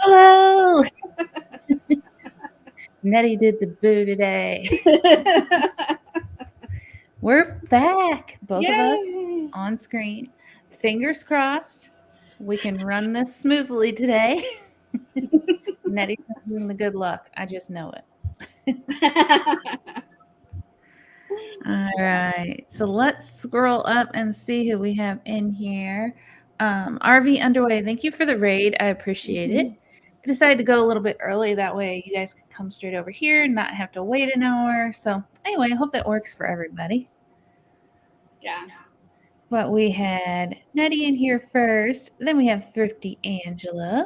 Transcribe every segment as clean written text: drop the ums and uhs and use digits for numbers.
Hello. Nettie did the boo today. We're back, both of us Yay! on screen. Fingers crossed we can run this smoothly today. Nettie's not doing the good luck. I just know it. All right. So let's scroll up and see who we have in here. RV Underway, thank you for the raid. I appreciate it. I decided to go a little bit early. That way you guys could come straight over here and not have to wait an hour. So anyway, I hope that works for everybody. Yeah. But we had Nettie in here first. Then we have Thrifty Angela.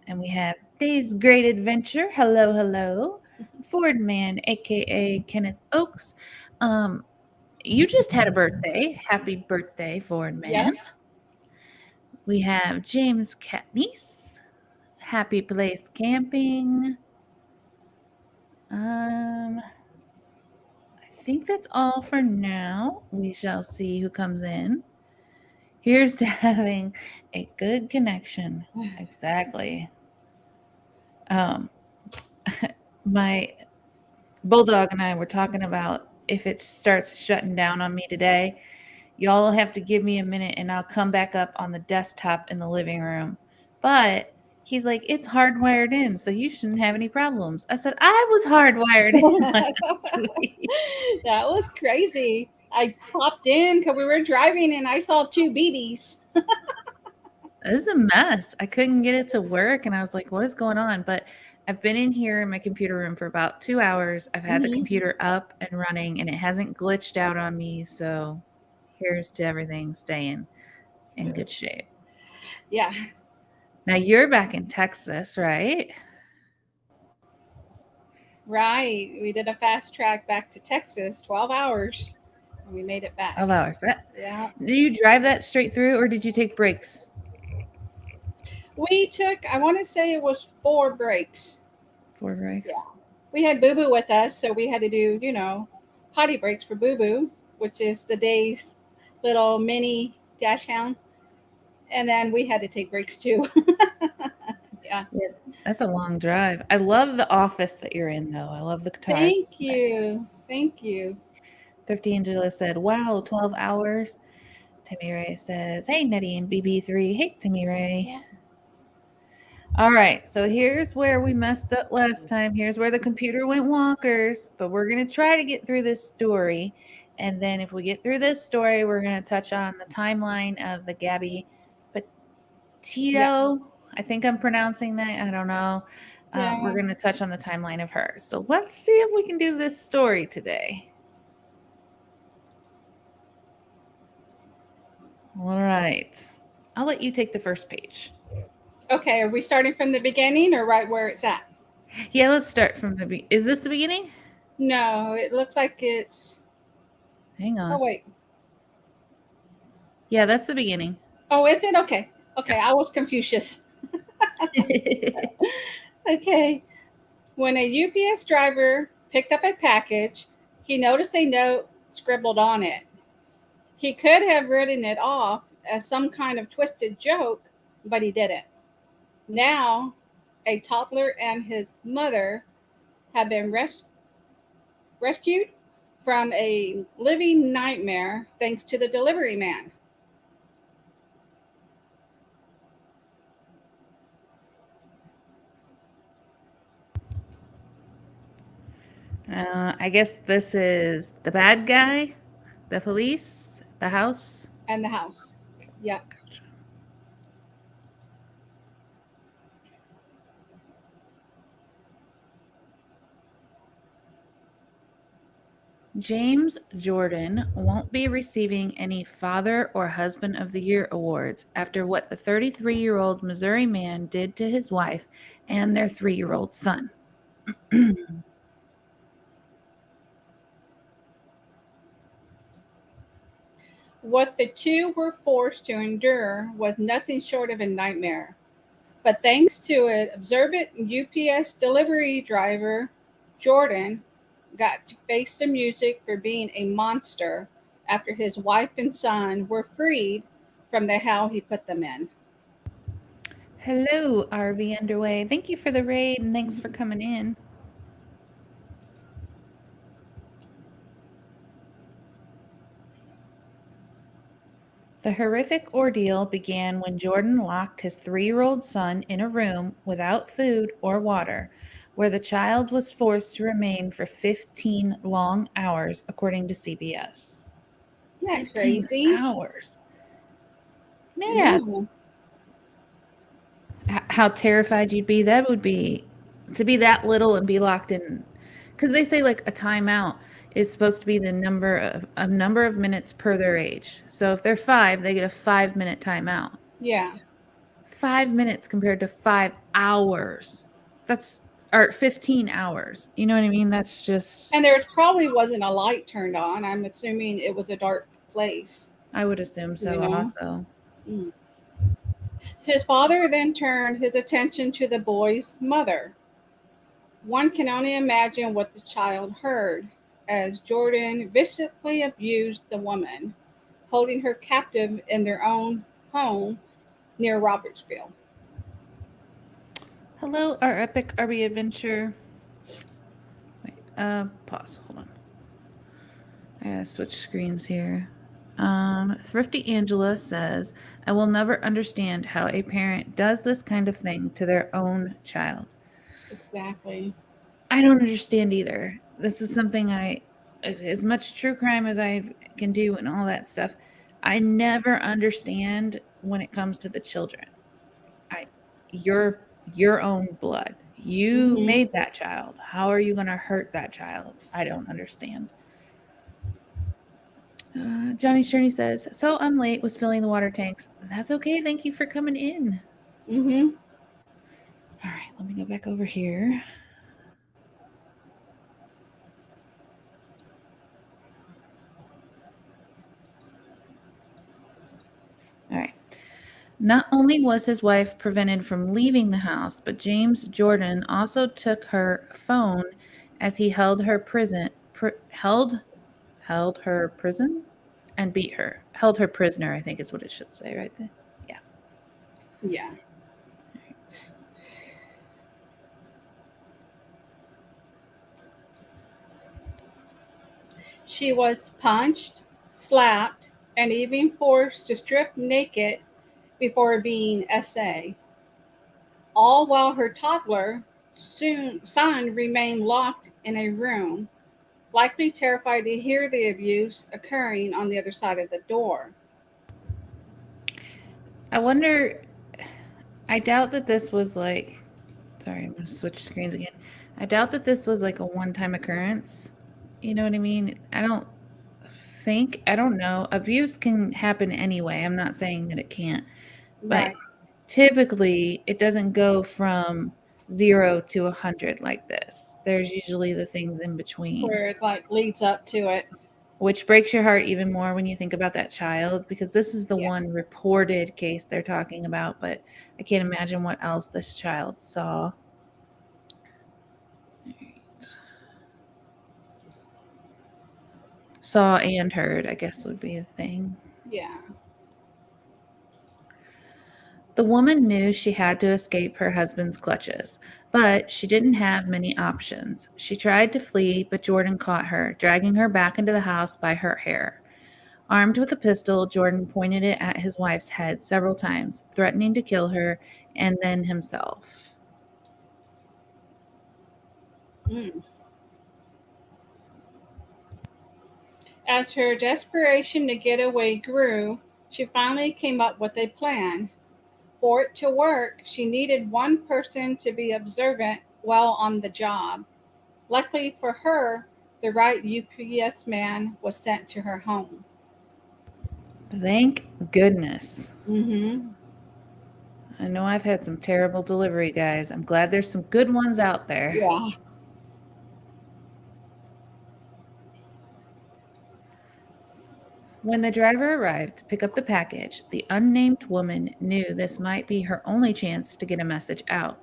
And we have Day's Great Adventure. Hello, hello. Ford Man, aka Kenneth Oakes. You just had a birthday. Happy birthday, Ford Man. Yep. We have James Catniece. Happy Place Camping. I think that's all for now. We shall see who comes in. Here's to having a good connection. Exactly. My bulldog and I were talking about if it starts shutting down on me today, y'all have to give me a minute and I'll come back up on the desktop in the living room. But he's like, it's hardwired in, so you shouldn't have any problems. I said, I was hardwired in last week. That was crazy. I popped in because we were driving and I saw two BBs. This is a mess. I couldn't get it to work, and I was like, what is going on? But I've been in here in my computer room for about 2 hours. I've had the computer up and running, and it hasn't glitched out on me. So here's to everything staying in good shape. Yeah. Now you're back in Texas, right? Right. We did a fast track back to Texas, 12 hours. And we made it back. 12 hours. Yeah. Do you drive that straight through, or did you take breaks? We took, I want to say it was 4 breaks. 4 breaks? Yeah. We had Boo Boo with us, so we had to do, potty breaks for Boo Boo, which is the day's little mini dash hound. And then we had to take breaks too. Yeah. That's a long drive. I love the office that you're in, though. I love the guitars. Thank you. Thank you. Thrifty Angela said, wow, 12 hours. Timmy Ray says, hey, Nettie and BB3. Hey, Timmy Ray. Yeah. All right, so here's where we messed up last time. Here's where the computer went wonkers, but we're going to try to get through this story. And then if we get through this story, we're going to touch on the timeline of the Gabby Petito. Yeah. I think I'm pronouncing that. I don't know. Yeah. We're going to touch on the timeline of her. So let's see if we can do this story today. All right. I'll let you take the first page. Okay, are we starting from the beginning or right where it's at? Yeah, let's start from the beginning. Is this the beginning? No, it looks like it's... Hang on. Oh, wait. Yeah, that's the beginning. Oh, is it? Okay. Okay, I was Confucius. Okay. When a UPS driver picked up a package, he noticed a note scribbled on it. He could have written it off as some kind of twisted joke, but he didn't. Now, a toddler and his mother have been rescued from a living nightmare thanks to the delivery man. I guess this is the bad guy, the police, the house. And the house. Yep. James Jordan won't be receiving any Father or Husband of the Year awards after what the 33-year-old Missouri man did to his wife and their 3-year-old son. What the two were forced to endure was nothing short of a nightmare. But thanks to an observant UPS delivery driver, Jordan got to face the music for being a monster after his wife and son were freed from the hell he put them in. Hello, RV Underway. Thank you for the raid and thanks for coming in. The horrific ordeal began when Jordan locked his 3-year-old son in a room without food or water, where the child was forced to remain for 15 long hours, according to CBS. Isn't that 15 crazy? hours. I Man, know. how terrified you'd be. That would be to be that little and be locked in. Because they say like a timeout is supposed to be the number of minutes per their age. So if they're 5, they get a 5-minute timeout. Yeah. 5 minutes compared to 5 hours. That's or 15 hours. You know what I mean? That's just And there probably wasn't a light turned on. I'm assuming it was a dark place, I would assume so you know. also. Mm. His father then turned his attention to the boy's mother. One can only imagine what the child heard as Jordan viciously abused the woman, holding her captive in their own home near Robertsville. Hello, our epic RB adventure. Wait, pause. Hold on. I gotta switch screens here. Thrifty Angela says, I will never understand how a parent does this kind of thing to their own child. Exactly. I don't understand either. This is something as much true crime as I can do and all that stuff, I never understand when it comes to the children. I, your own blood. You Hmm. made that child. How are you going to hurt that child? I don't understand. Johnny's Journey says, so I'm late, was filling the water tanks. That's okay. Thank you for coming in. Hmm. All right, let me go back over here. All right. Not only was his wife prevented from leaving the house, but James Jordan also took her phone as he held her prison and beat her. Held her prisoner, I think is what it should say right there. Yeah. Yeah. She was punched, slapped, and even forced to strip naked before being essay, all while her toddler son remained locked in a room, likely terrified to hear the abuse occurring on the other side of the door. I wonder, I doubt that this was like, sorry, I'm going to switch screens again. I doubt that this was like a one-time occurrence. You know what I mean? I don't know. Abuse can happen anyway. I'm not saying that it can't. But Right. typically, it doesn't go from 0 to 100 like this. There's usually the things in between, Where it like leads up to it. which breaks your heart even more when you think about that child, because this is the Yeah. one reported case they're talking about, but I can't imagine what else this child saw. Saw and heard, I guess would be the thing. Yeah. The woman knew she had to escape her husband's clutches, but she didn't have many options. She tried to flee, but Jordan caught her, dragging her back into the house by her hair. Armed with a pistol, Jordan pointed it at his wife's head several times, threatening to kill her and then himself. Mm. As her desperation to get away grew, she finally came up with a plan. For it to work, she needed one person to be observant while on the job. Luckily for her, the right UPS man was sent to her home. Thank goodness. Mm-hmm. I know I've had some terrible delivery guys. I'm glad there's some good ones out there. Yeah. When the driver arrived to pick up the package, the unnamed woman knew this might be her only chance to get a message out.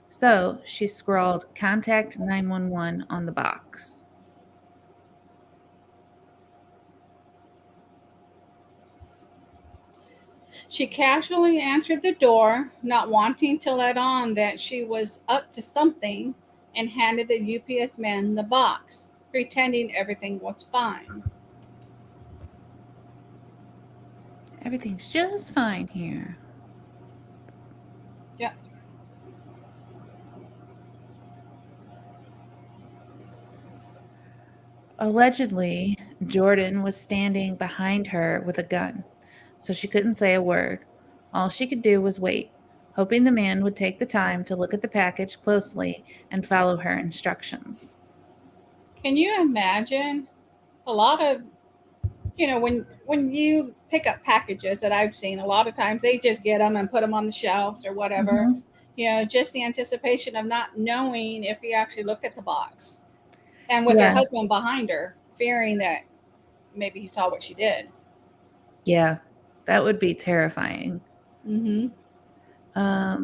So she scrawled contact 911 on the box. She casually answered the door, not wanting to let on that she was up to something, and handed the UPS man the box, pretending everything was fine. Everything's just fine here. Yep. Allegedly, Jordan was standing behind her with a gun, so she couldn't say a word. All she could do was wait, hoping the man would take the time to look at the package closely and follow her instructions. Can you imagine a lot of, when you pick up packages that I've seen, a lot of times they just get them and put them on the shelves or whatever. Mm-hmm. Just the anticipation of not knowing if you actually look at the box, and with her Yeah, husband behind her, fearing that maybe he saw what she did. yeah, that would be terrifying. Mm-hmm.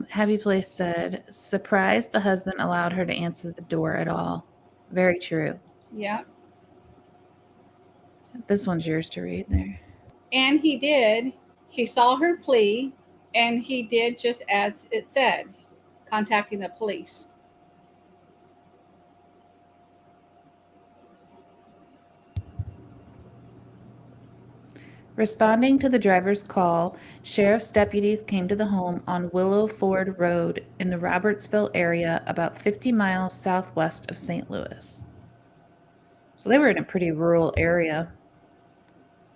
Happy Place said, surprised the husband allowed her to answer the door at all. Very true. Yeah. This one's yours to read there. And he did. He saw her plea, and he did just as it said, contacting the police. Responding to the driver's call, sheriff's deputies came to the home on Willow Ford Road in the Robertsville area, about 50 miles southwest of St. Louis. So they were in a pretty rural area.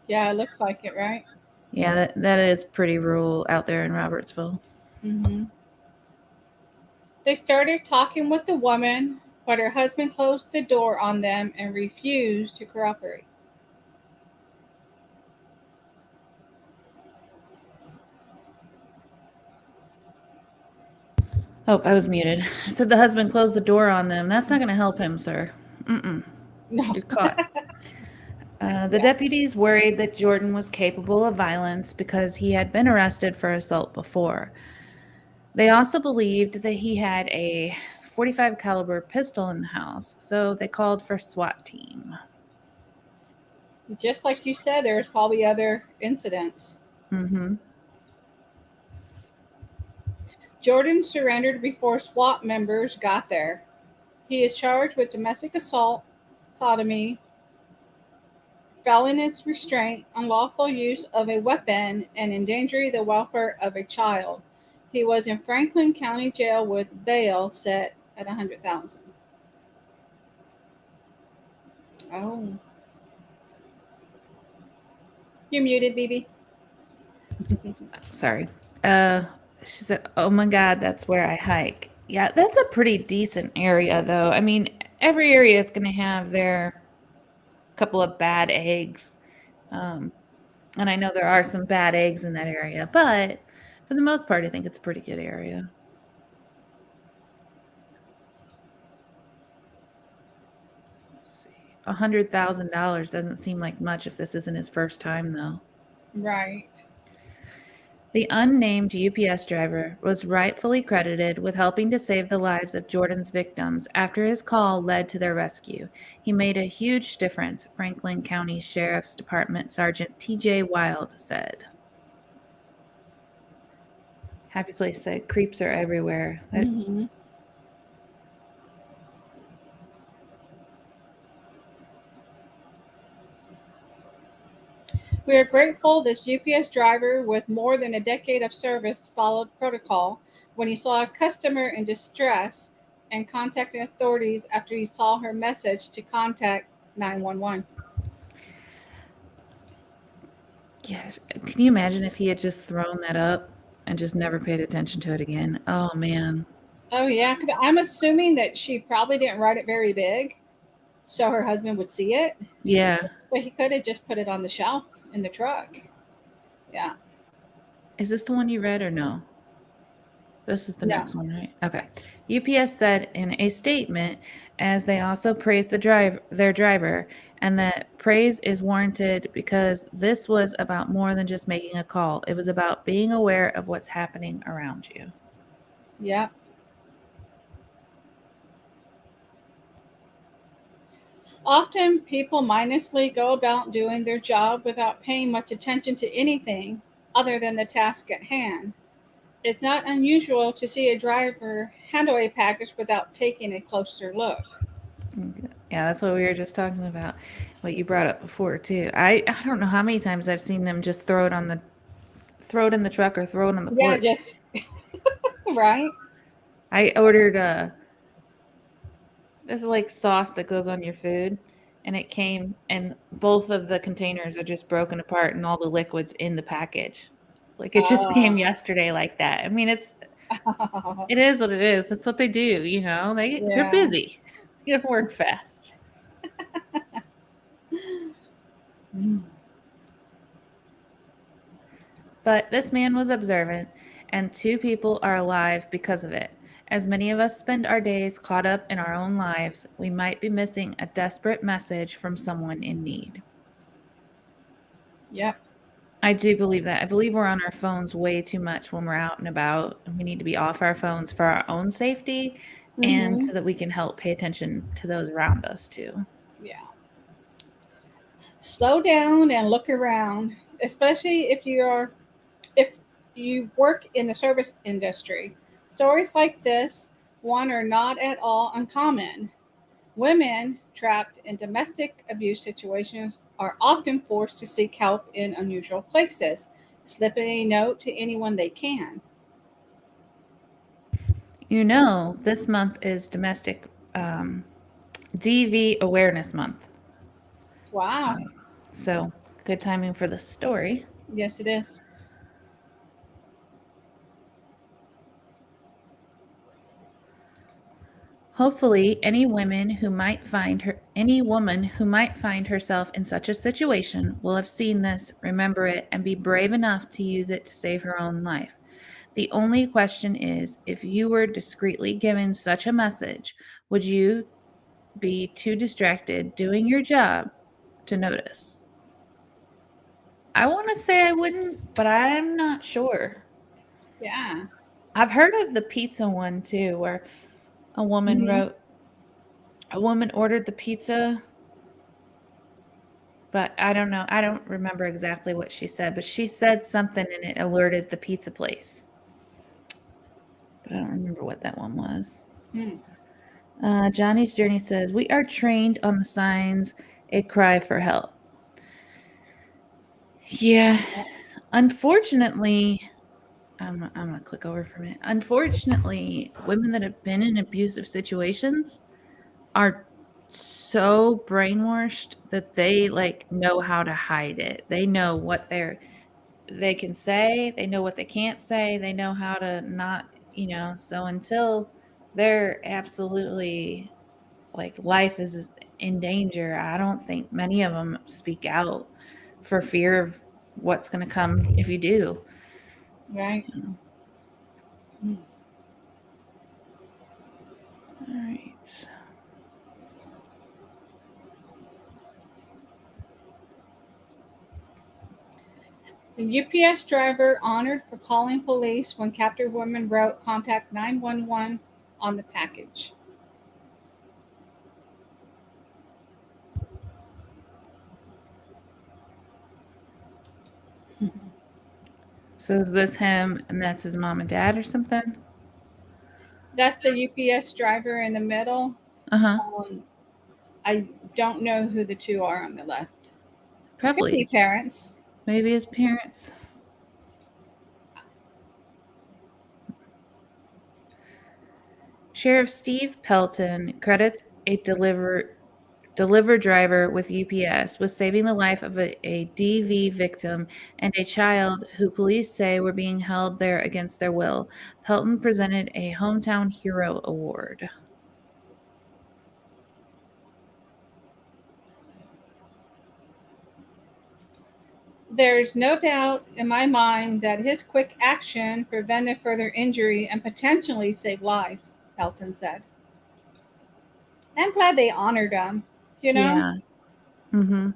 Yeah, it looks like it, right? Yeah, that is pretty rural out there in Robertsville. Mm-hmm. They started talking with the woman, but her husband closed the door on them and refused to cooperate. Oh, I was muted. I said the husband closed the door on them. That's not going to help him, sir. Mm-mm. No. You're caught. The Yeah. deputies worried that Jordan was capable of violence because he had been arrested for assault before. They also believed that he had a .45 caliber pistol in the house, so they called for SWAT team. Just like you said, there's probably other incidents. Mm-hmm. Jordan surrendered before SWAT members got there. He is charged with domestic assault, sodomy, felonious restraint, unlawful use of a weapon, and endangering the welfare of a child. He was in Franklin County Jail with bail set at $100,000. Oh, you're muted, BB. Sorry. She said, "Oh my God, that's where I hike." Yeah, that's a pretty decent area, though. I mean, every area is going to have their couple of bad eggs. Um, and I know there are some bad eggs in that area, but for the most part, I think it's a pretty good area. Let's see. $100,000 doesn't seem like much if this isn't his first time, though. Right. The unnamed UPS driver was rightfully credited with helping to save the lives of Jordan's victims after his call led to their rescue. He made a huge difference, Franklin County Sheriff's Department Sergeant T.J. Wild said. Happy Place said, creeps are everywhere. Mm-hmm. We are grateful this UPS driver with more than a decade of service followed protocol when he saw a customer in distress and contacted authorities after he saw her message to contact 911. Yeah, can you imagine if he had just thrown that up and just never paid attention to it again? Oh, man. Oh, yeah. 'Cause I'm assuming that she probably didn't write it very big so her husband would see it. Yeah. But he could have just put it on the shelf in the truck. Yeah. Is this the one you read or no? This is the No. next one, right? Okay. UPS said in a statement, as they also praised their driver, and that praise is warranted because this was about more than just making a call. It was about being aware of what's happening around you. Yeah. Often people mindlessly go about doing their job without paying much attention to anything other than the task at hand. It's not unusual to see a driver handle a package without taking a closer look. Yeah, that's what we were just talking about. What you brought up before too. I don't know how many times I've seen them just throw it in the truck or throw it on the Yeah, porch. just right. I ordered this is like sauce that goes on your food, and it came and both of the containers are just broken apart and all the liquids in the package. Like it just came Oh. yesterday like that. I mean, it is what it is. That's what they do, you know. They're Yeah. busy. They gotta work fast. Mm. But this man was observant, and 2 people are alive because of it. As many of us spend our days caught up in our own lives, we might be missing a desperate message from someone in need. Yep. I do believe that. I believe we're on our phones way too much when we're out and about. And we need to be off our phones for our own safety and Hmm. so that we can help pay attention to those around us too. Yeah. Slow down and look around, especially if you work in the service industry. Stories like this one are not at all uncommon. Women trapped in domestic abuse situations are often forced to seek help in unusual places, slipping a note to anyone they can. You know, this month is Domestic DV Awareness Month. Wow. So, good timing for the story. Yes, it is. Hopefully, any woman who might find herself in such a situation will have seen this, remember it, and be brave enough to use it to save her own life. The only question is, if you were discreetly given such a message, would you be too distracted doing your job to notice? I want to say I wouldn't, but I'm not sure. Yeah. I've heard of the pizza one too, where a woman Hmm. wrote, a woman ordered the pizza, but I don't know. I don't remember exactly what she said, but she said something and it alerted the pizza place. But I don't remember what that one was. Hmm. Johnny's Journey says, we are trained on the signs, a cry for help. Yeah. Unfortunately, I'm going to click over for a minute. Unfortunately, women that have been in abusive situations are so brainwashed that they like know how to hide it. They know what they can say, they know what they can't say, they know how to not, so until they're absolutely like life is in danger, I don't think many of them speak out for fear of what's going to come if you do. Right. So, Hmm. all right. The UPS driver honored for calling police when captured woman wrote contact 911 on the package. So is this him and that's his mom and dad or something? That's the UPS driver in the middle. Uh-huh. I don't know who the two are on the left. Could Probably be parents. maybe his parents. Sheriff Steve Pelton credits a deliver driver with UPS with saving the life of a DV victim and a child who police say were being held there against their will. Pelton presented a Hometown Hero Award. There's no doubt in my mind that his quick action prevented further injury and potentially saved lives, Pelton said. I'm glad they honored him. You know, Yeah. Mm-hmm.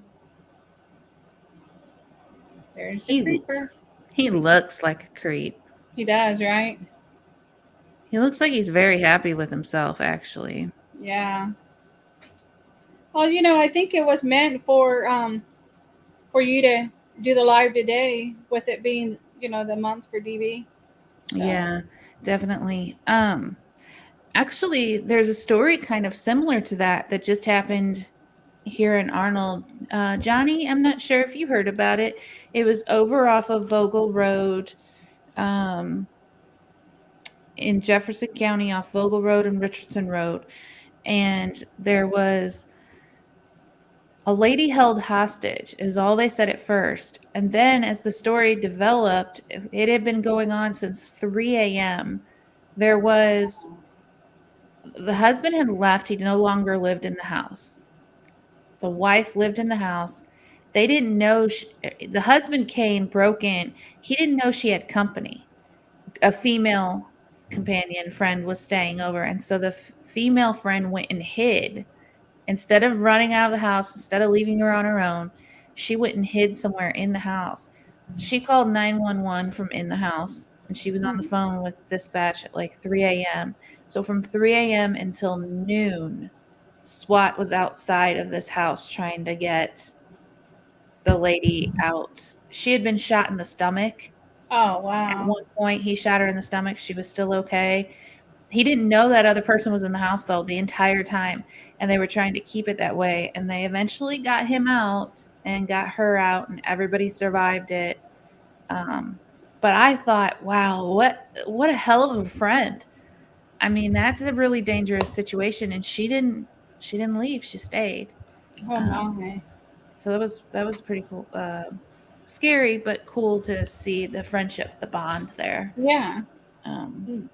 there's a He creeper. he looks like a creep. He does, right? He looks like he's very happy with himself, actually. Yeah. Well, I think it was meant for you to do the live today with it being the months for DV. So. Yeah, definitely. Actually, there's a story kind of similar to that just happened here in Arnold. Johnny, I'm not sure if you heard about it. It was over off of Vogel Road, um, in Jefferson County, off Vogel Road and Richardson Road. And there was a lady held hostage, is all they said at first. And then as the story developed, it had been going on since 3 a.m. There was the husband had left. He no longer lived in the house. The wife lived in the house. They didn't know the husband came, broke in. He didn't know she had company. A female companion friend was staying over. And so the female friend went and hid. Instead of running out of the house, instead of leaving her on her own, she went and hid somewhere in the house. She called 911 from in the house, and she was on the phone with dispatch at like 3 a.m. So from 3 a.m. until noon, SWAT was outside of this house trying to get the lady out. She had been shot in the stomach. Oh, At wow. one point, he shot her in the stomach. She was still okay. He didn't know that other person was in the house, though, the entire time, and they were trying to keep it that way, and they eventually got him out and got her out, and everybody survived it. But I thought, wow, what a hell of a friend. I mean, that's a really dangerous situation, and she didn't leave. She stayed. Oh, Um, my. so that was pretty cool. Scary, but cool to see the friendship, the bond there. Yeah. Um,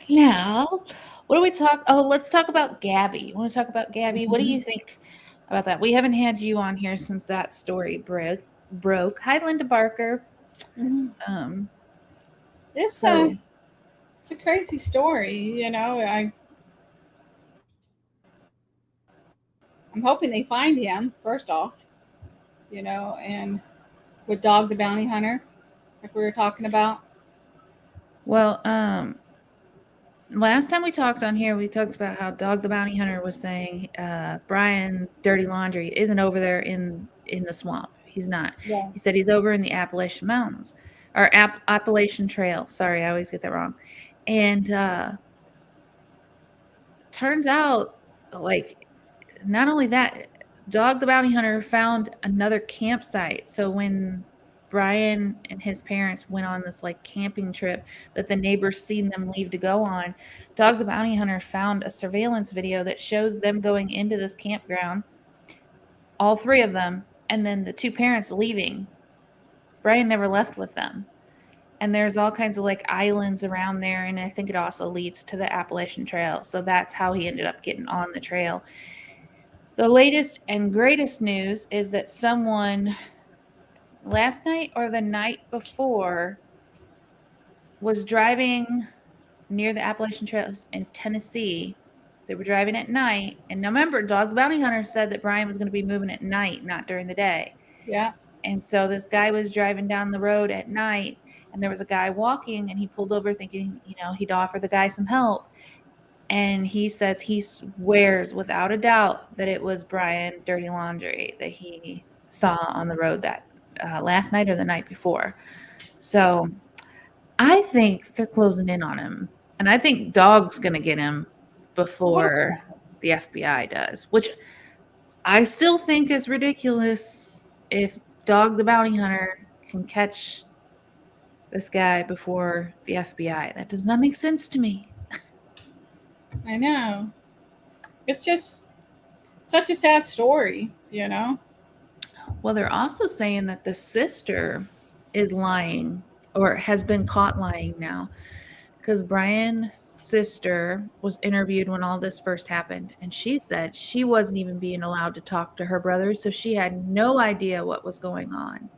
Now, what do we talk? Oh, let's talk about Gabby. You want to talk about Gabby? What do you think about that? We haven't had you on here since that story broke. Hi, Linda Barker. Mhm. Um, It's a so it's a crazy story. I'm hoping they find him first off. And with Dog the Bounty Hunter, like we were talking about. well, last time we talked on here, we talked about how Dog the Bounty Hunter was saying Brian Dirty Laundry isn't over there in the swamp. He's not. Yeah. He said he's over in the Appalachian Mountains or Appalachian Trail. Sorry, I always get that wrong. And turns out, like, not only that, Dog the Bounty Hunter found another campsite. So when Brian and his parents went on this like camping trip that the neighbors seen them leave to go on, Dog the Bounty Hunter found a surveillance video that shows them going into this campground, all three of them, and then the two parents leaving. Brian never left with them. And there's all kinds of like islands around there, and I think it also leads to the Appalachian Trail. So that's how he ended up getting on the trail. The latest and greatest news is that someone last night or the night before was driving near the Appalachian Trails in Tennessee. They were driving at night. And now remember, Dog the Bounty Hunter said that Brian was going to be moving at night, not during the day. Yeah. And so this guy was driving down the road at night, and there was a guy walking, and he pulled over thinking, he'd offer the guy some help. And he says he swears without a doubt that it was Brian Dirty Laundry that he saw on the road that last night or the night before. So I think they're closing in on him. And I think Dog's going to get him before the FBI does, which I still think is ridiculous. If Dog the Bounty Hunter can catch this guy before the FBI, that does not make sense to me. I know. It's just such a sad story. Well, they're also saying that the sister is lying or has been caught lying now, because Brian's sister was interviewed when all this first happened, and she said she wasn't even being allowed to talk to her brother, so she had no idea what was going on.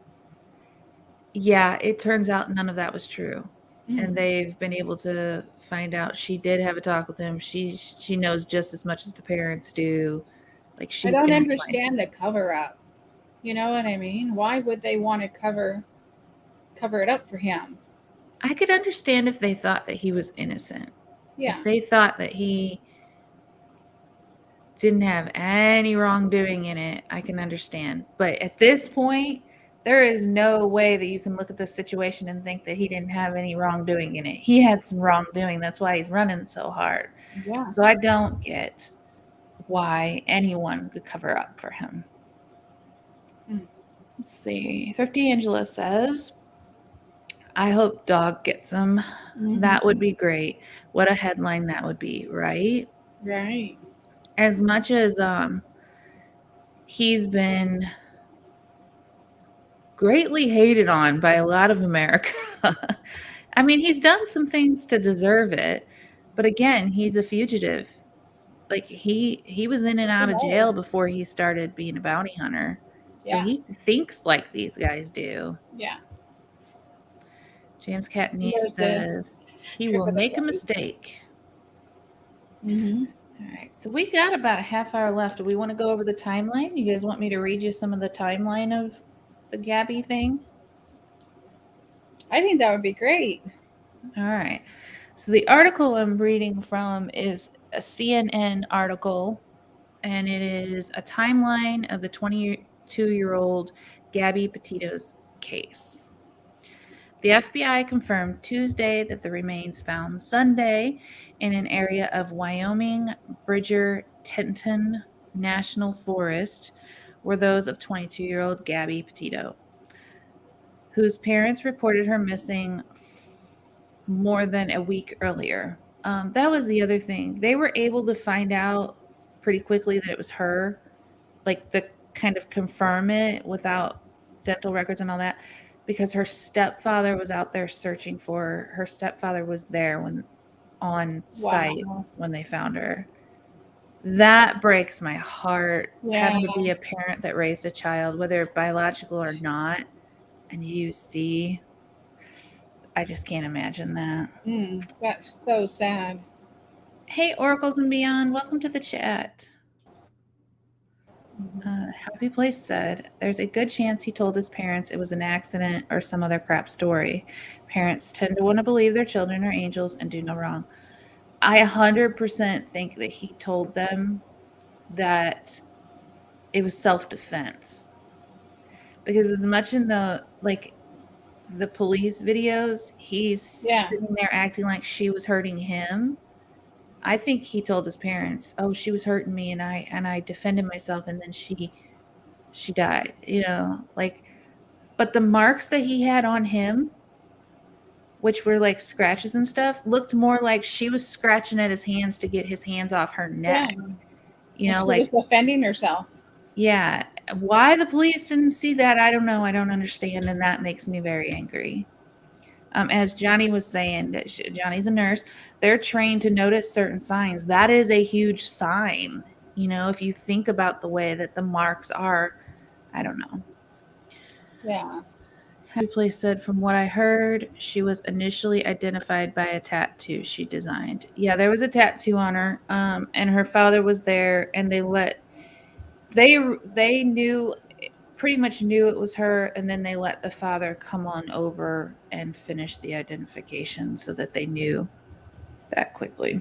Yeah, it turns out none of that was true. And they've been able to find out she did have a talk with him. She knows just as much as the parents do. Like, I she's don't gonna understand the cover up. You know what I mean? Why would they want to cover it up for him? I could understand if they thought that he was innocent. Yeah. If they thought that he didn't have any wrongdoing in it, I can understand. But at this point, there is no way that you can look at this situation and think that he didn't have any wrongdoing in it. He had some wrongdoing. That's why he's running so hard. Yeah. So I don't get why anyone could cover up for him. Let's see. Thrifty Angela says, I hope dog gets him. That would be great. What a headline that would be, right? Right. As much as he's been greatly hated on by a lot of America. I mean, he's done some things to deserve it, but again, he's a fugitive. Like he was in and out of jail before he started being a bounty hunter. So he thinks like these guys do. Yeah. James Catney says he will make a mistake. All right, so we got about a half hour left. Do we want to go over the timeline? You guys want me to read you some of the timeline of the Gabby thing? I think that would be great. All right. So the article I'm reading from is a CNN article, and it is a timeline of the 22-year-old Gabby Petito's case. The FBI confirmed Tuesday that the remains found Sunday in an area of Wyoming Bridger-Teton National Forest were those of 22-year-old Gabby Petito, whose parents reported her missing more than a week earlier. That was the other thing. They were able to find out pretty quickly that it was her, like the kind of confirm it without dental records and all that, because her stepfather was out there searching for her. Her stepfather was there when on site when they found her. That breaks my heart, having to be a parent that raised a child, whether biological or not, and you see, I just can't imagine that. That's so sad. Hey, Oracles and Beyond, welcome to the chat. Happy Place said, there's a good chance he told his parents it was an accident or some other crap story. Parents tend to want to believe their children are angels and do no wrong. I 100% think that he told them that it was self-defense. Because as much in the police videos, he's sitting there acting like she was hurting him. I think he told his parents, "Oh, she was hurting me, and I defended myself, and then she died." You know, like, but the marks that he had on him, which were like scratches and stuff, looked more like she was scratching at his hands to get his hands off her neck. Yeah. You know, she was defending herself. Yeah. Why the police didn't see that, I don't know. I don't understand, and that makes me very angry. As Johnny was saying, Johnny's a nurse. They're trained to notice certain signs. That is a huge sign. You know, if you think about the way that the marks are, I don't know. Yeah. Happy Place said, from what I heard, she was initially identified by a tattoo she designed. Yeah, there was a tattoo on her, and her father was there, and they knew, pretty much knew it was her, and then they let the father come on over and finish the identification so that they knew that quickly.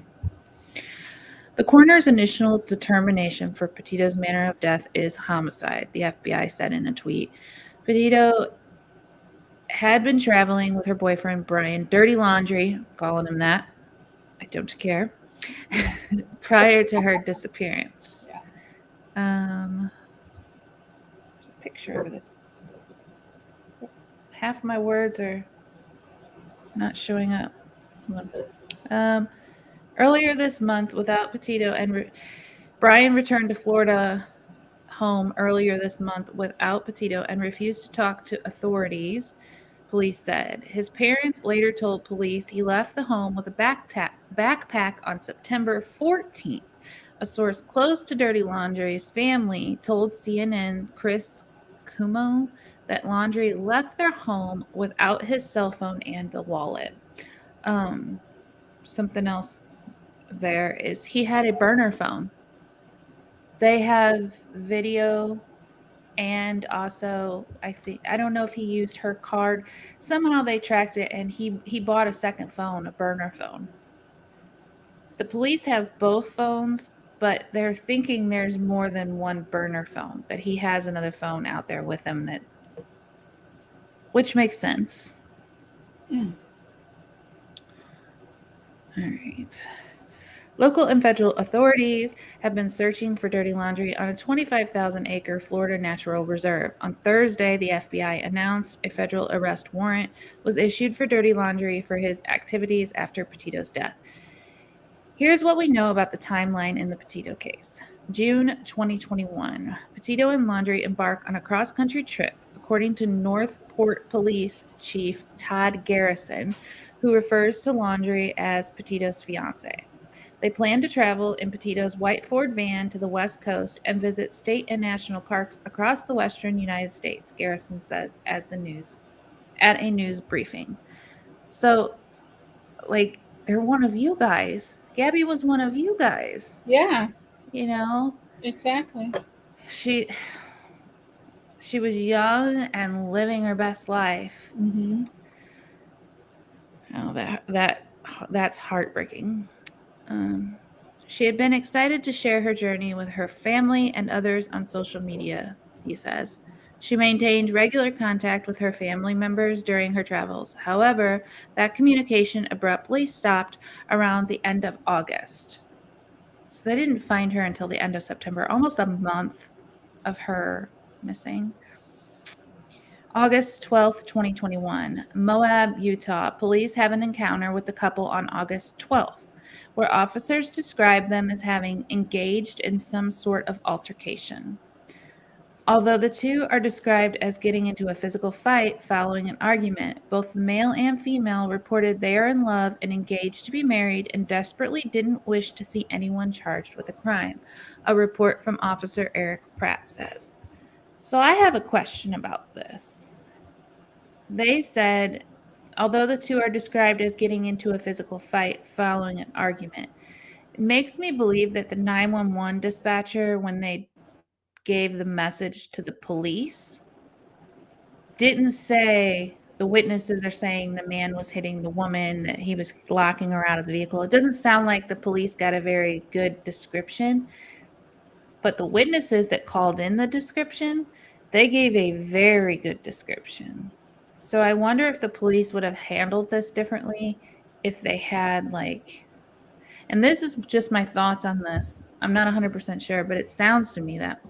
The coroner's initial determination for Petito's manner of death is homicide, the FBI said in a tweet. Petito had been traveling with her boyfriend, Brian, dirty laundry, calling him that, I don't care, prior to her disappearance. Yeah. Picture of this. Half my words are not showing up. Earlier this month, without Petito and Brian returned to Florida home earlier this month without Petito and refused to talk to authorities, police said. His parents later told police he left the home with a backpack on September 14th. A source close to Dirty Laundry's family told CNN Chris Cuomo that Laundry left their home without his cell phone and the wallet. Something else there is he had a burner phone. They have video, and also I don't know if he used her card. Somehow they tracked it, and he bought a second phone, a burner phone. The police have both phones, but they're thinking there's more than one burner phone, that he has another phone out there with him that which makes sense. Mm. All right. Local and federal authorities have been searching for dirty laundry on a 25,000-acre Florida natural reserve. On Thursday, the FBI announced a federal arrest warrant was issued for dirty laundry for his activities after Petito's death. Here's what we know about the timeline in the Petito case. June 2021, Petito and Laundry embark on a cross-country trip, according to Northport Police Chief Todd Garrison, who refers to Laundry as Petito's fiance. They plan to travel in Petito's white Ford van to the West Coast and visit state and national parks across the western United States, Garrison says at a news briefing. So, like, they're one of you guys. Gabby was one of you guys. Yeah, You know, exactly. she was young and living her best life. Mm-hmm. Oh, that's heartbreaking. She had been excited to share her journey with her family and others on social media, he says. She maintained regular contact with her family members during her travels. However, that communication abruptly stopped around the end of August. So they didn't find her until the end of September, almost a month of her missing. August 12th, 2021, Moab, Utah. Police have an encounter with the couple on August 12th, where officers describe them as having engaged in some sort of altercation. Although the two are described as getting into a physical fight following an argument, both the male and female reported they are in love and engaged to be married and desperately didn't wish to see anyone charged with a crime, a report from Officer Eric Pratt says. So I have a question about this. They said, although the two are described as getting into a physical fight following an argument, it makes me believe that the 911 dispatcher, when they gave the message to the police, didn't say the witnesses are saying the man was hitting the woman, that he was locking her out of the vehicle. It doesn't sound like the police got a very good description. But the witnesses that called in the description, they gave a very good description. So I wonder if the police would have handled this differently if they had and this is just my thoughts on this. I'm not 100% sure, but it sounds to me that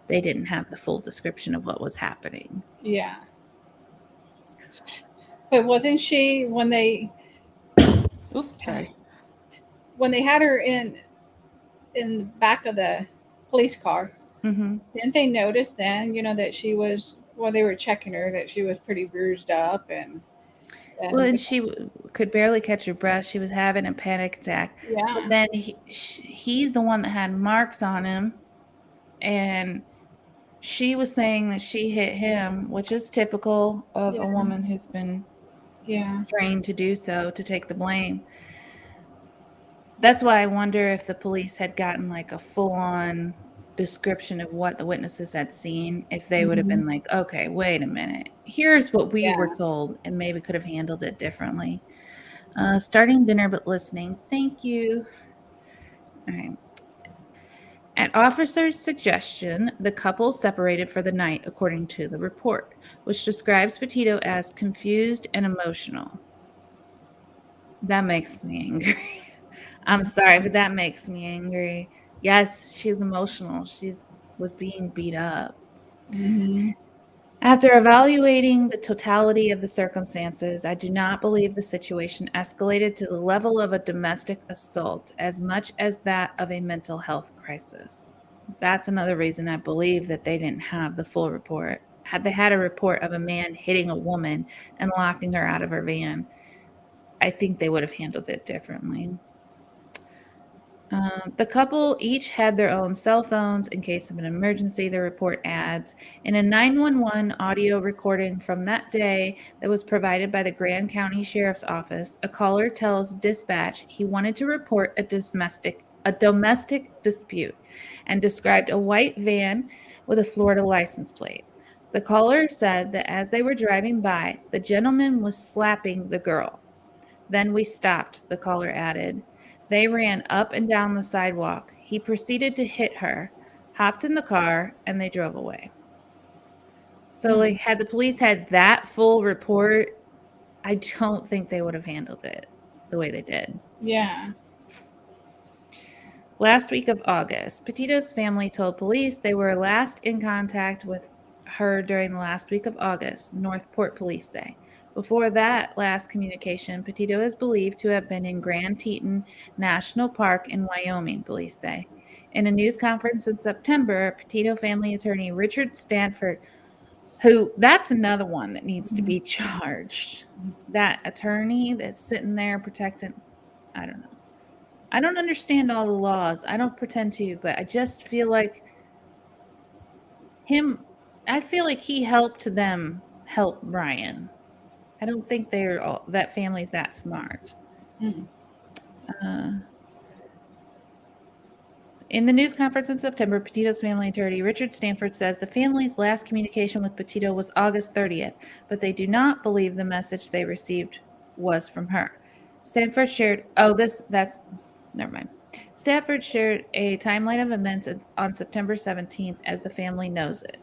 they didn't have the full description of what was happening. Yeah. But wasn't she when they Oops, sorry. when they had her in the back of the police car? Mm-hmm. Didn't they notice then, that she was, while they were checking her, that she was pretty bruised up and Well, and she could barely catch her breath. She was having a panic attack. yeah. But then he's the one that had marks on him, and she was saying that she hit him, which is typical of a woman who's been trained to do so, to take the blame. That's why I wonder if the police had gotten a full-on description of what the witnesses had seen, if they would have been like, okay, wait a minute, here's what we were told, and maybe could have handled it differently. Starting dinner but listening. Thank you. All right. At officers' suggestion, the couple separated for the night, according to the report, which describes Petito as confused and emotional. That makes me angry. I'm sorry, but that makes me angry. Yes, she's emotional. She was being beat up. Mm-hmm. After evaluating the totality of the circumstances, I do not believe the situation escalated to the level of a domestic assault as much as that of a mental health crisis. That's another reason I believe that they didn't have the full report. Had they had a report of a man hitting a woman and locking her out of her van, I think they would have handled it differently. The couple each had their own cell phones in case of an emergency, the report adds. In a 911 audio recording from that day that was provided by the Grand County Sheriff's Office, a caller tells dispatch he wanted to report a domestic dispute and described a white van with a Florida license plate. The caller said that as they were driving by, the gentleman was slapping the girl. Then we stopped, the caller added. They ran up and down the sidewalk. He proceeded to hit her, hopped in the car, and they drove away. So, like, had the police had that full report, I don't think they would have handled it the way they did. Yeah. Last week of August, Petito's family told police they were last in contact with her during the last week of August, Northport police say. Before that last communication, Petito is believed to have been in Grand Teton National Park in Wyoming, police say. In a news conference in September, Petito family attorney Richard Stanford, who that's another one that needs to be charged. That attorney that's sitting there protecting, I don't know. I don't understand all the laws. I don't pretend to, but I just feel like I feel like he helped them help Ryan. I don't think that family's that smart. In the news conference in September, Petito's family attorney Richard Stanford says the family's last communication with Petito was August 30th, but they do not believe the message they received was from her. Stanford shared, never mind. Stanford shared a timeline of events on September 17th as the family knows it.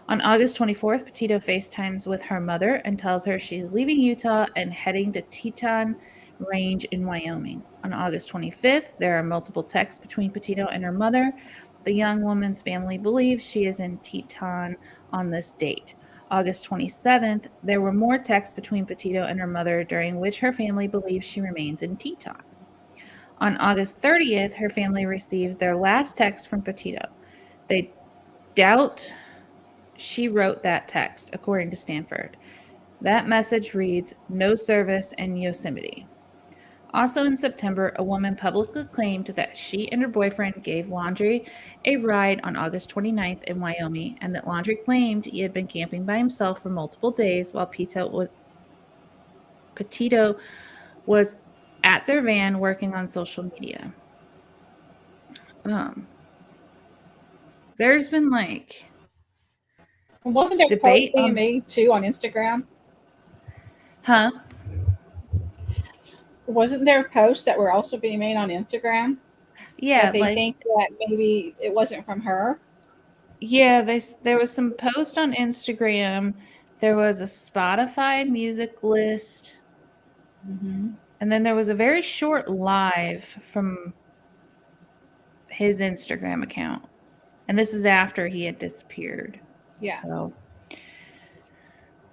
On August 24th, Petito FaceTimes with her mother and tells her she is leaving Utah and heading to Teton Range in Wyoming. On August 25th, there are multiple texts between Petito and her mother. The young woman's family believes she is in Teton on this date. August 27th, there were more texts between Petito and her mother, during which her family believes she remains in Teton. On August 30th, her family receives their last text from Petito. They doubt she wrote that text, according to Stanford. That message reads, "No service in Yosemite." Also in September, a woman publicly claimed that she and her boyfriend gave Laundrie a ride on August 29th in Wyoming, and that Laundrie claimed he had been camping by himself for multiple days while Petito was at their van working on social media. There's been Wasn't there debate post being on made too on Instagram? Huh? Wasn't there posts that were also being made on Instagram? Yeah, That they think that maybe it wasn't from her? Yeah, there was some post on Instagram. There was a Spotify music list. And then there was a very short live from his Instagram account. And this is after he had disappeared. Yeah. So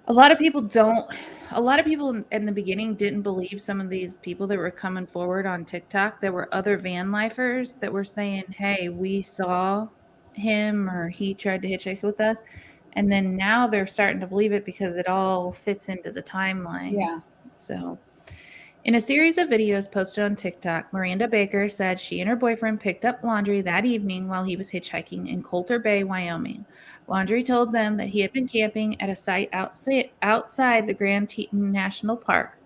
a lot of people in the beginning didn't believe some of these people that were coming forward on TikTok. There were other van lifers that were saying, "Hey, we saw him," or "He tried to hitchhike with us." And then now they're starting to believe it because it all fits into the timeline. Yeah. So in a series of videos posted on TikTok, Miranda Baker said she and her boyfriend picked up Laundrie that evening while he was hitchhiking in Coulter Bay, Wyoming. Laundrie told them that he had been camping at a site outside the Grand Teton National Park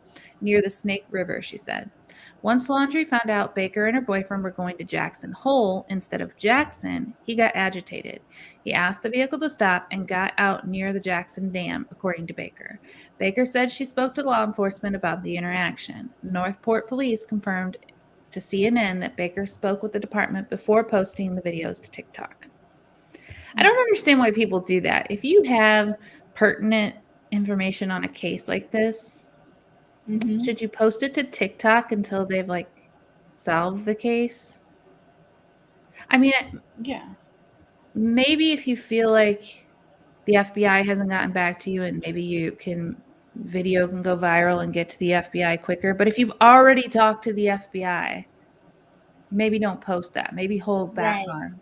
near the Snake River, she said. Once Laundrie found out Baker and her boyfriend were going to Jackson Hole instead of Jackson, he got agitated. He asked the vehicle to stop and got out near the Jackson Dam, according to Baker. Baker said she spoke to law enforcement about the interaction. Northport police confirmed to CNN that Baker spoke with the department before posting the videos to TikTok. I don't understand why people do that. If you have pertinent information on a case like this, should you post it to TikTok until they've solved the case? I mean, Yeah. Maybe if you feel like the FBI hasn't gotten back to you and maybe video can go viral and get to the FBI quicker. But if you've already talked to the FBI, maybe don't post that. Maybe hold back on.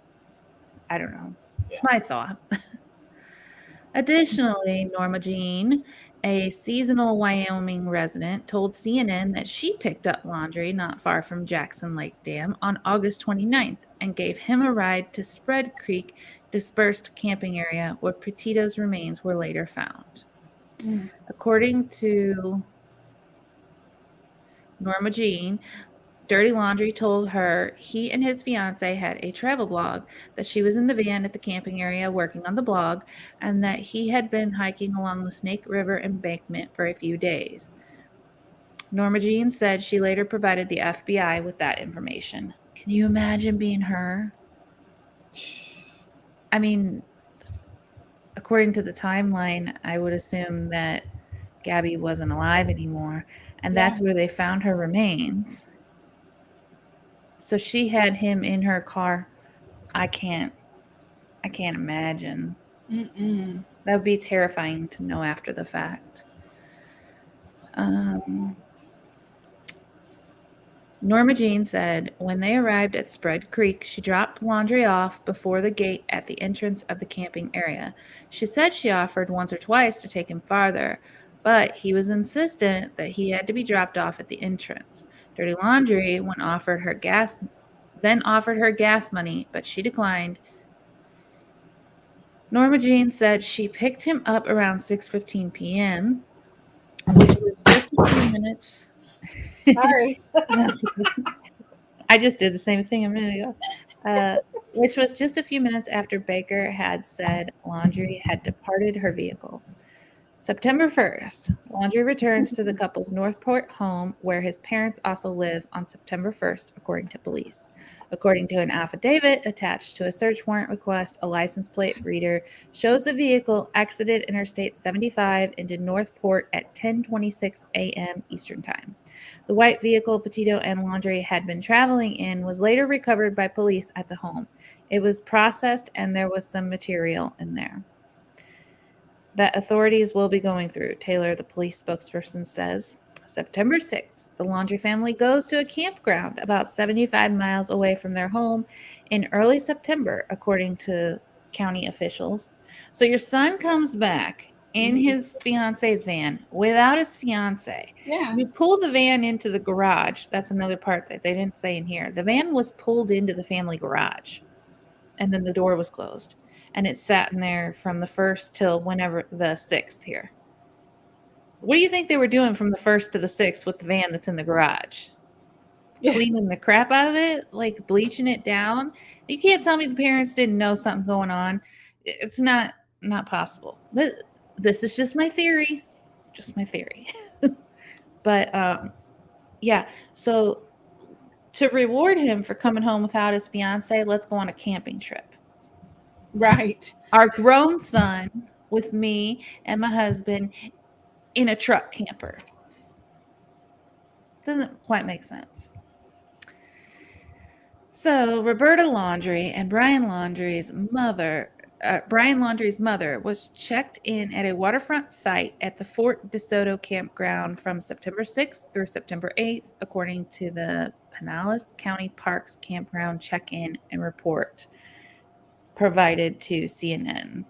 I don't know. It's my thought. Additionally, Norma Jean, a seasonal Wyoming resident, told CNN that she picked up Laundrie not far from Jackson Lake Dam on August 29th and gave him a ride to Spread Creek dispersed camping area where Petito's remains were later found. According to Norma Jean, Dirty Laundrie told her he and his fiance had a travel blog, that she was in the van at the camping area working on the blog, and that he had been hiking along the Snake River embankment for a few days. Norma Jean said she later provided the FBI with that information. Can you imagine being her? I mean, according to the timeline, I would assume that Gabby wasn't alive anymore, and Yeah. that's where they found her remains. So she had him in her car. I can't imagine. Mm-mm. That would be terrifying to know after the fact. Norma Jean said when they arrived at Spread Creek, she dropped laundry off before the gate at the entrance of the camping area. She said she offered once or twice to take him farther, but he was insistent that he had to be dropped off at the entrance. Dirty Laundry then offered her gas money, but she declined. Norma Jean said she picked him up around 6:15 p.m., which was just a few minutes. Sorry. I just did the same thing a minute ago, which was just a few minutes after Baker had said Laundry had departed her vehicle. September 1st, Laundry returns to the couple's Northport home where his parents also live on September 1st, according to police. According to an affidavit attached to a search warrant request, a license plate reader shows the vehicle exited Interstate 75 into Northport at 10:26 a.m. Eastern Time. The white vehicle Petito and Laundry had been traveling in was later recovered by police at the home. It was processed and there was some material in there that authorities will be going through, Taylor, the police spokesperson, says. September 6th, the Laundry family goes to a campground about 75 miles away from their home in early September, according to county officials. So your son comes back in his fiance's van without his fiance. Yeah. You pull the van into the garage. That's another part that they didn't say in here. The van was pulled into the family garage, and then the door was closed. And it sat in there from the 1st till whenever the 6th here. What do you think they were doing from the 1st to the 6th with the van that's in the garage? Yeah. Cleaning the crap out of it, like bleaching it down. You can't tell me the parents didn't know something going on. It's not possible. This is just my theory. Just my theory. But yeah, so to reward him for coming home without his fiance, let's go on a camping trip. Right. Our grown son with me and my husband in a truck camper. Doesn't quite make sense. So Roberta Laundry and Brian Laundry's mother was checked in at a waterfront site at the Fort DeSoto campground from September 6th through September 8th, according to the Pinellas County Parks Campground check-in and report provided to CNN.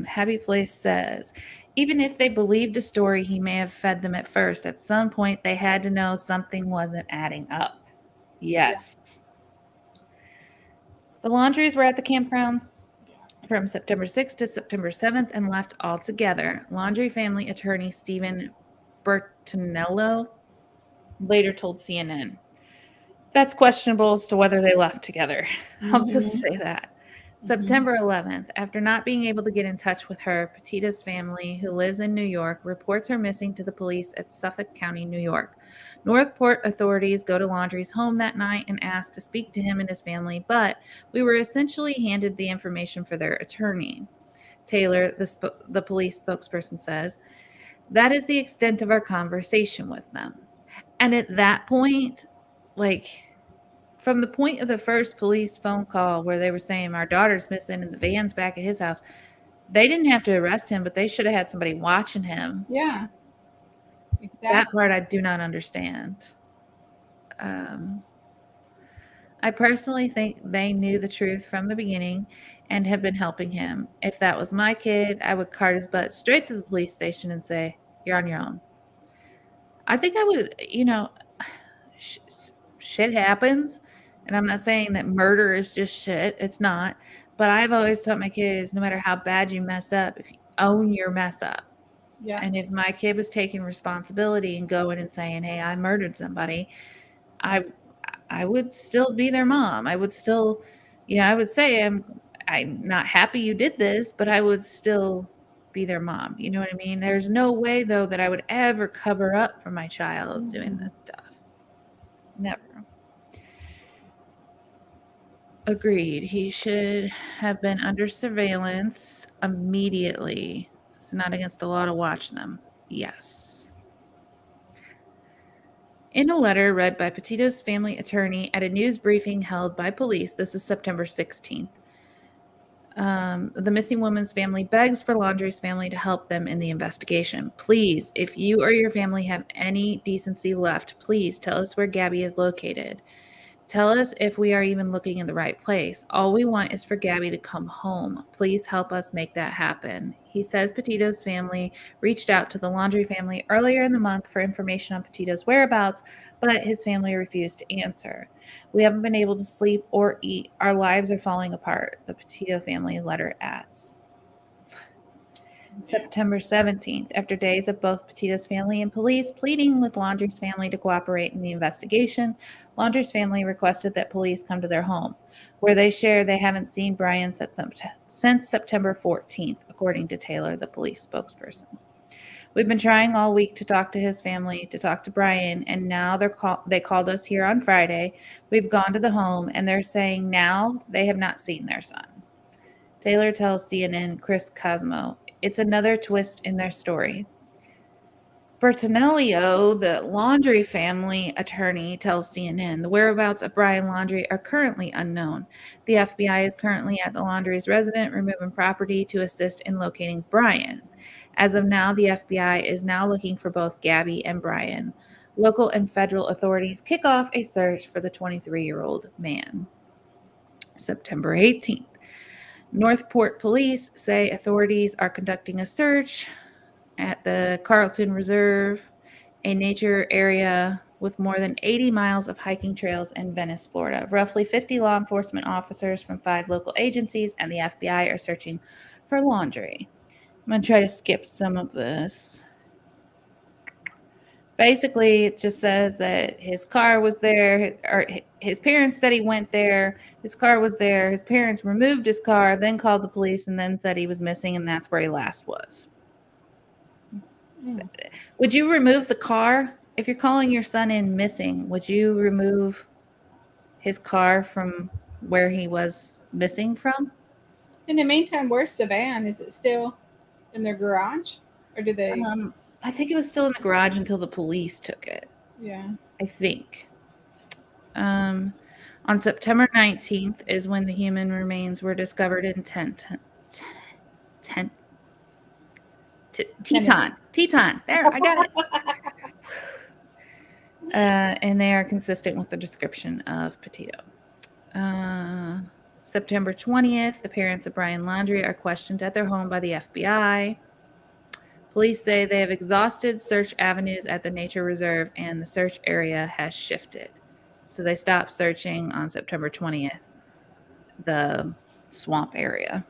Happy Place says, even if they believed a story he may have fed them at first, at some point they had to know something wasn't adding up. Yes. The Laundries were at the campground from September 6th to September 7th and left altogether. Laundry family attorney Stephen Bertinello later told CNN. That's questionable as to whether they left together. I'll just say that. September 11th, after not being able to get in touch with her, Petito's family, who lives in New York, reports her missing to the police at Suffolk County, New York. Northport authorities go to Laundry's home that night and ask to speak to him and his family, but we were essentially handed the information for their attorney. Taylor, the police spokesperson, says, that is the extent of our conversation with them. And at that point, like, from the point of the first police phone call where they were saying our daughter's missing and the van's back at his house, they didn't have to arrest him, but they should have had somebody watching him. Yeah. Exactly. That part I do not understand. I personally think they knew the truth from the beginning and have been helping him. If that was my kid, I would cart his butt straight to the police station and say, you're on your own. I think I would, shit happens. And I'm not saying that murder is just shit. It's not. But I've always taught my kids, no matter how bad you mess up, if you own your mess up. Yeah. And if my kid was taking responsibility and going and saying, hey, I murdered somebody, I would still be their mom. I would still, I would say I'm not happy you did this, but I would still be their mom. You know what I mean? There's no way, though, that I would ever cover up for my child doing this stuff. Never. Agreed. He should have been under surveillance immediately. It's not against the law to watch them. Yes. In a letter read by Petito's family attorney at a news briefing held by police, this is September 16th. The missing woman's family begs for Laundrie's family to help them in the investigation. Please, if you or your family have any decency left, please tell us where Gabby is located. Tell us if we are even looking in the right place. All we want is for Gabby to come home. Please help us make that happen. He says Petito's family reached out to the Laundrie family earlier in the month for information on Petito's whereabouts, but his family refused to answer. We haven't been able to sleep or eat. Our lives are falling apart, the Petito family letter adds. September 17th, after days of both Petito's family and police pleading with Laundrie's family to cooperate in the investigation, Laundrie's family requested that police come to their home, where they share they haven't seen Brian since September 14th, according to Taylor, the police spokesperson. We've been trying all week to talk to his family, to talk to Brian, and now they called us here on Friday. We've gone to the home, and they're saying now they have not seen their son. Taylor tells CNN Chris Cosmo, it's another twist in their story. Bertonello, the Laundrie family attorney, tells CNN the whereabouts of Brian Laundrie are currently unknown. The FBI is currently at the Laundrie's residence, removing property to assist in locating Brian. As of now, the FBI is now looking for both Gabby and Brian. Local and federal authorities kick off a search for the 23-year-old man. September 18th. Northport police say authorities are conducting a search at the Carlton Reserve, a nature area with more than 80 miles of hiking trails in Venice, Florida. Roughly 50 law enforcement officers from 5 local agencies and the FBI are searching for Laundrie. I'm going to try to skip some of this. Basically, it just says that his car was there, or his parents said he went there. His car was there. His parents removed his car, then called the police, and then said he was missing, and that's where he last was. Would you remove the car? If you're calling your son in missing, would you remove his car from where he was missing from? In the meantime, where's the van? Is it still in their garage, or do they? I think it was still in the garage until the police took it. Yeah. I think. On September 19th is when the human remains were discovered in Teton. There, I got it. And they are consistent with the description of Petito. September 20th, the parents of Brian Laundrie are questioned at their home by the FBI. Police say they have exhausted search avenues at the nature reserve and the search area has shifted. So they stopped searching on September 20th, the swamp area.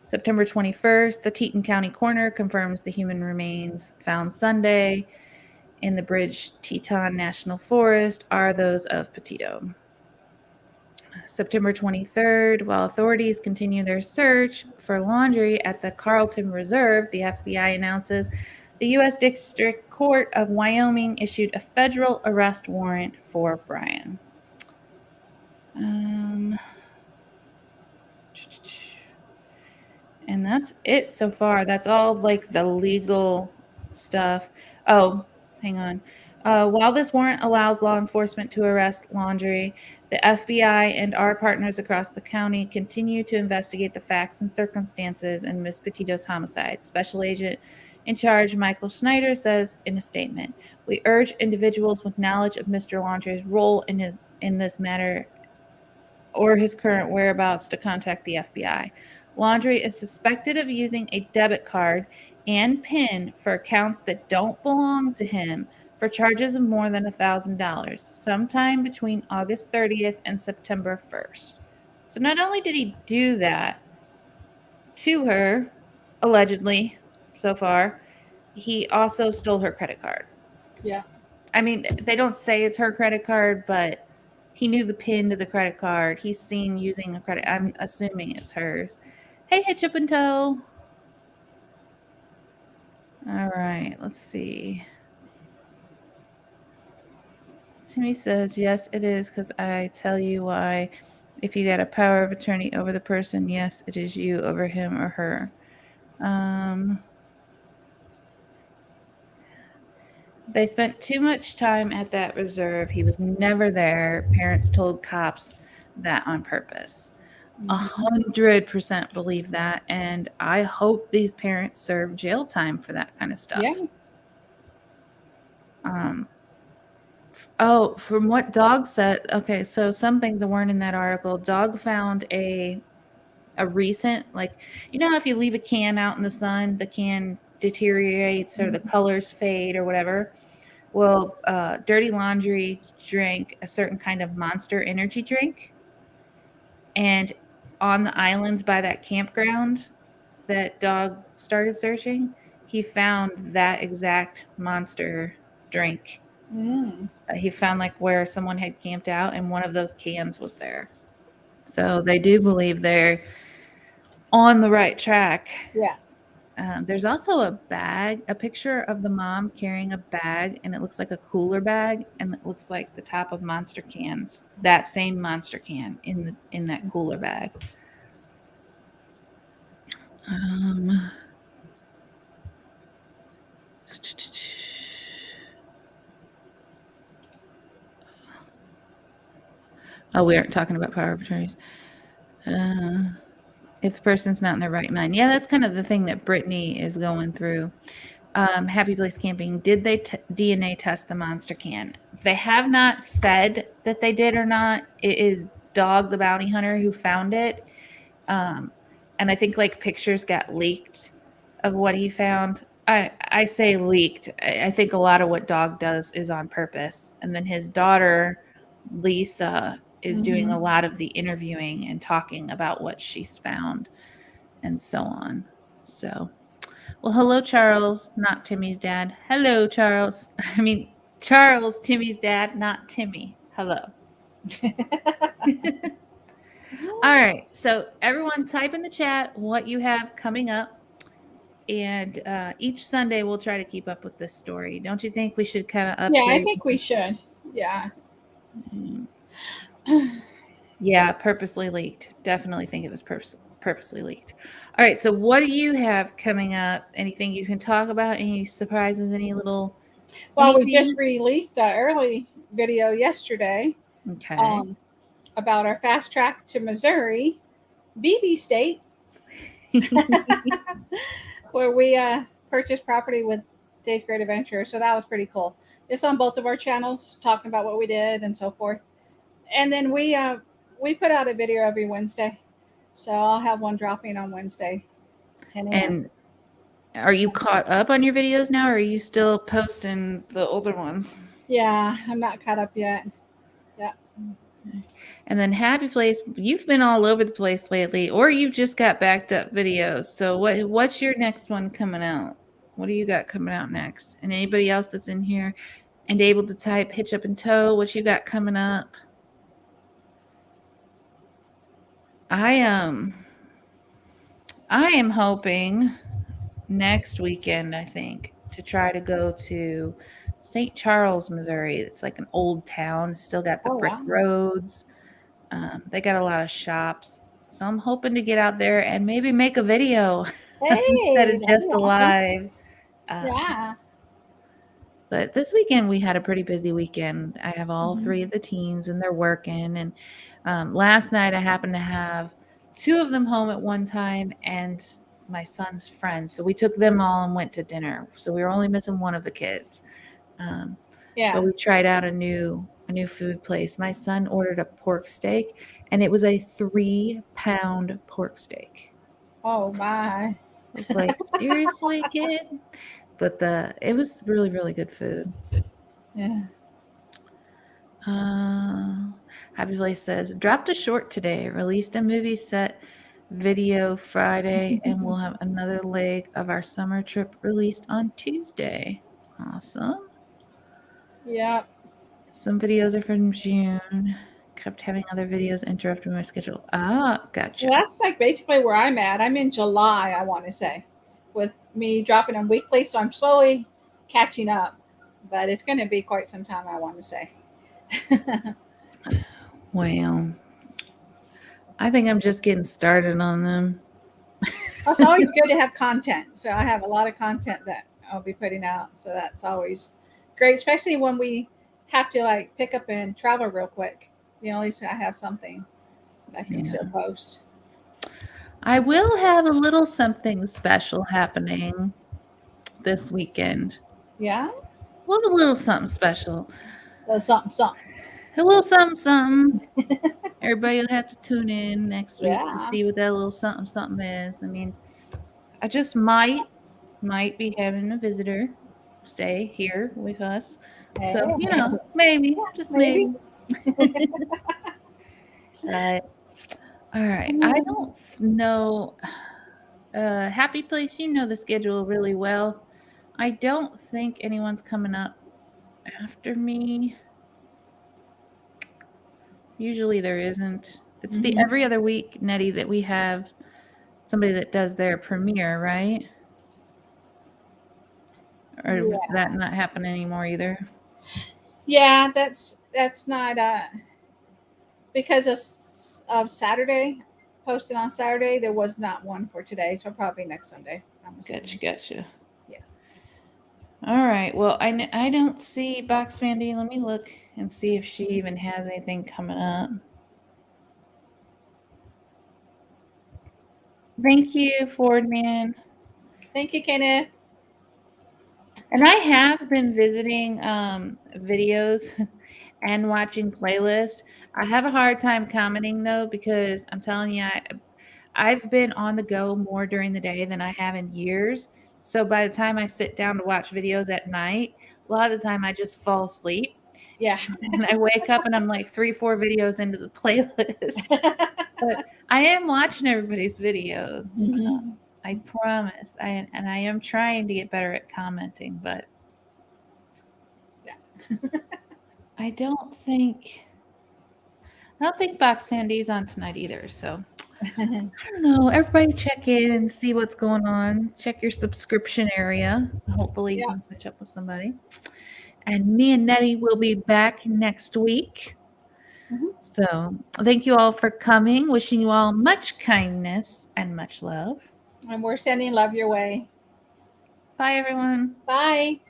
September 21st, the Teton County coroner confirms the human remains found Sunday in the Bridge Teton National Forest are those of Petito. September 23rd, while authorities continue their search for Laundrie at the Carlton Reserve, the FBI announces the U.S. District Court of Wyoming issued a federal arrest warrant for Brian. And that's it so far. That's all like the legal stuff. Oh, hang on. While this warrant allows law enforcement to arrest Laundrie, the FBI and our partners across the county continue to investigate the facts and circumstances in Miss Petito's homicide. Special Agent in charge Michael Schneider says in a statement, "We urge individuals with knowledge of Mr. Laundrie's role in this matter or his current whereabouts to contact the FBI. Laundrie is suspected of using a debit card and PIN for accounts that don't belong to him for charges of more than $1,000 sometime between August 30th and September 1st. So not only did he do that to her, allegedly, so far, he also stole her credit card. Yeah. I mean, they don't say it's her credit card, but he knew the PIN to the credit card. He's seen using a credit. I'm assuming it's hers. Hey, Hitch Up and Toe. All right, let's see. Timmy says, yes, it is, because I tell you why. If you got a power of attorney over the person, yes, it is you over him or her. They spent too much time at that reserve. He was never there. Parents told cops that on purpose. 100% believe that, and I hope these parents serve jail time for that kind of stuff. Yeah. Oh, from what Dog said, okay, so some things that weren't in that article. Dog found a recent, like, you know, if you leave a can out in the sun, the can deteriorates or the colors fade or whatever. Well, Dirty Laundry drank a certain kind of Monster energy drink, and on the islands by that campground that Dog started searching, he found that exact Monster drink. He found like where someone had camped out, and one of those cans was there. So they do believe they're on the right track. Yeah. There's also a picture of the mom carrying a bag, and it looks like a cooler bag, and it looks like the top of Monster cans. That same Monster can in that cooler bag. Oh, we aren't talking about power of attorneys. If the person's not in their right mind. Yeah, that's kind of the thing that Brittany is going through. Happy Place Camping, did they DNA test the Monster can? They have not said that they did or not. It is Dog the Bounty Hunter who found it. And I think like pictures got leaked of what he found. I say leaked. I think a lot of what Dog does is on purpose. And then his daughter, Lisa, is doing a lot of the interviewing and talking about what she's found and so on. So, well, hello, Charles, not Timmy's dad. Hello, Charles. I mean, Charles, Timmy's dad, not Timmy. Hello. All right. So, everyone type in the chat what you have coming up. And each Sunday, we'll try to keep up with this story. Don't you think we should kind of update? Yeah, I think we should. Yeah. Yeah, purposely leaked. Definitely think it was purposely leaked. All right, so what do you have coming up? Anything you can talk about? Any surprises? Any little? Well, anything? we just released an early video yesterday. Okay. About our fast track to Missouri, BB State, where we purchased property with Days Great Adventure. So that was pretty cool. It's on both of our channels, talking about what we did and so forth. And then we put out a video every Wednesday. So I'll have one dropping on Wednesday, 10 a.m. And are you caught up on your videos now, or are you still posting the older ones? Yeah, I'm not caught up yet. Yeah. And then Happy Place, you've been all over the place lately, or you've just got backed up videos. So what's your next one coming out? What do you got coming out next? And anybody else that's in here and able to type Hitch Up and Tow, what you got coming up? I am hoping next weekend, I think, to try to go to St. Charles, Missouri. It's like an old town, still got the brick roads. They got a lot of shops. So I'm hoping to get out there and maybe make a video instead of just a live. Yeah. But this weekend we had a pretty busy weekend. I have all three of the teens and they're working. And last night I happened to have two of them home at one time and my son's friends. So we took them all and went to dinner. So we were only missing one of the kids. But we tried out a new food place. My son ordered a pork steak, and it was a 3-pound pork steak. Oh my! It's like seriously, kid. But it was really, really good food. Yeah. Happy Place says dropped a short today. Released a movie set video Friday, and we'll have another leg of our summer trip released on Tuesday. Awesome. Yeah. Some videos are from June. Kept having other videos interrupting my schedule. Gotcha. Well, that's like basically where I'm at. I'm in July, I want to say, with me dropping them weekly. So I'm slowly catching up. But it's going to be quite some time, I want to say. Well, I think I'm just getting started on them. It's always good to have content. So I have a lot of content that I'll be putting out. So that's always great, especially when we have to like pick up and travel real quick. At least I have something that I can still post. I will have a little something special happening this weekend. Yeah. We'll have a little something special. Something, something. A little something, something. Everybody will have to tune in next week to Yeah. see what that little something, something is. I mean, I just might be having a visitor stay here with us. So, maybe, just maybe. Right. All right. I don't know. Happy Place, you know the schedule really well. I don't think anyone's coming up after me. Usually there isn't. It's the every other week, Nettie, that we have somebody that does their premiere, right? Or does that not happen anymore either? Yeah, that's not because of Saturday, posted on Saturday. There was not one for today, so probably next Sunday. Gotcha. Yeah. All right. Well, I don't see Box Mandy. Let me look and see if she even has anything coming up. Thank you, Ford Man. Thank you, Kenneth. And I have been visiting videos and watching playlists. I have a hard time commenting though because I'm telling you, I've been on the go more during the day than I have in years. So by the time I sit down to watch videos at night, a lot of the time I just fall asleep. Yeah. And I wake up and I'm like 3-4 videos into the playlist. But I am watching everybody's videos. I promise. I am trying to get better at commenting, but I don't think Box Sandy's on tonight either. So I don't know. Everybody check in and see what's going on. Check your subscription area. Hopefully you can catch up with somebody. And me and Nettie will be back next week. So thank you all for coming. Wishing you all much kindness and much love. And we're sending love your way. Bye, everyone. Bye.